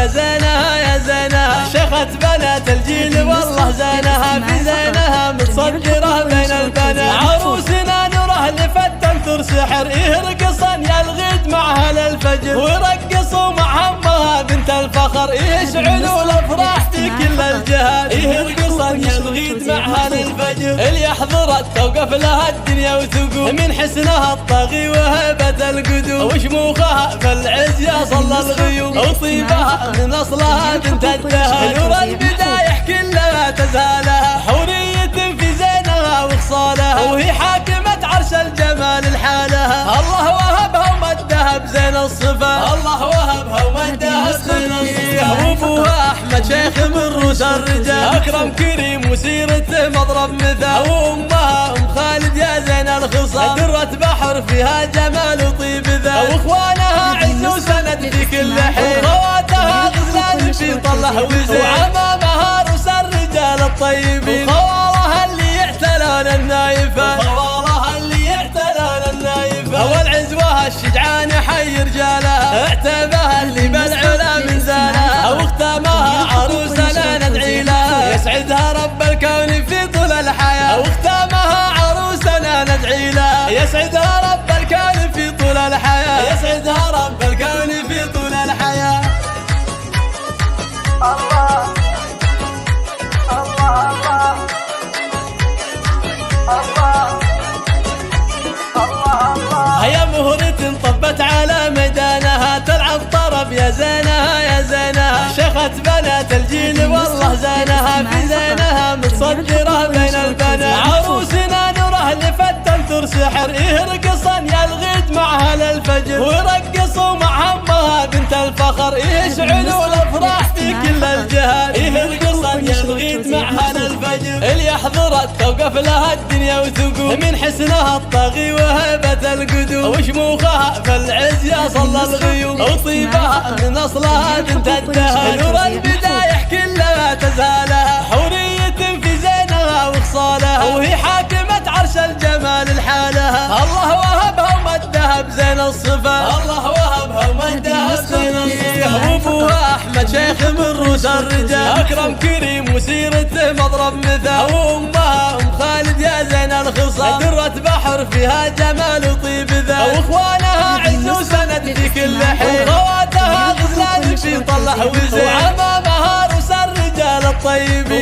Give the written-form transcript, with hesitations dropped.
يا زينها يا زينها، شيخة بنات الجيل والله زينها، في زينها متصدرة بين البنات، عروسنا نوره لفتن ثر سحر، يرقصن يا الغيد معها للفجر، ويرقصوا مع امها بنت الفخر، يشعلوا الافراح في كل الجهات، يرقصن يا الغيد معها للفجر، اللي يحضرت توقف لها الدنيا وتقوم، من حسنها الطاغي وهيبة القدوم، وشموخها في العز يصل الغيوم، وطيبها من اصلها بنت الدهر، نور البدايح كلها تزهالها، حورية في زينها وخصالها، وهي حاكمة عرش الجمال لحالها، الله وهبها ومدها بزين الصفا، الله وهبها ومدها بزين الصفا، وابوها احمد شيخ من روس الرجال، اكرم كريم وسيرته مضرب مثال، وامها ام خالد يا زين الخصال، درة بحر فيها جمال وطيب ذا، واخوانها عز وسند في كل حين، وخواتها غزلان في طله وزين، وعمامها روس الرجال الطيبين، وخوالها اللي يعتلون النايفات، وخوالها اللي يعتلون النايفات، والعزوة الشجعان حي رجالها، اعتبها اللي بالعلا من زانها، واختامها عروسنا ندعي لها، يسعدها رب الكون في طول الحياة، واختامها عروسنا ندعي لها، يسعدها رب الكون في طول الحياة، يسعدها رب الكون في طول الحياة. الله الله الله الله الله، هيا مهرة طبت على ميدانها، تلعب طرب يا زينها يا زينها، شيخة بنات الجيل والله زينها، في زينها متصدرة بين البنات، عروسنا نوره لفتن ثر سحر، يرقصن يا الغيد معها للفجر، ويرقصوا مع امها بنت الفخر، يشعلوا الافراح في كل الجهات، يرقصن يا الغيد معها للفجر، اللي يحضرت توقف لها الدنيا وتقوم، من حسنها الطاغي وهيبة القدوم، وشموخها في العز يصل الغيوم، وطيبها من اصلها بنت الدهر، نور البدايح كلها تزهالها، حورية في زينها وخصالها، وهي حاكمة عرش الجمال لحالها، الله وهبها ومدها بزين الصفا، الله وهبها ومدها بزين الصفا، وابوها احمد شيخ من روس الرجال، اكرم كريم وسيرته مضرب مثال، وامها ام خالد يا زين الخصال، درة بحر فيها جمال وطيب ذا، واخوانها عز وسند في كل حين، وخواتها غزلان في طله وزين، وعمامها روس الرجال الطيبين.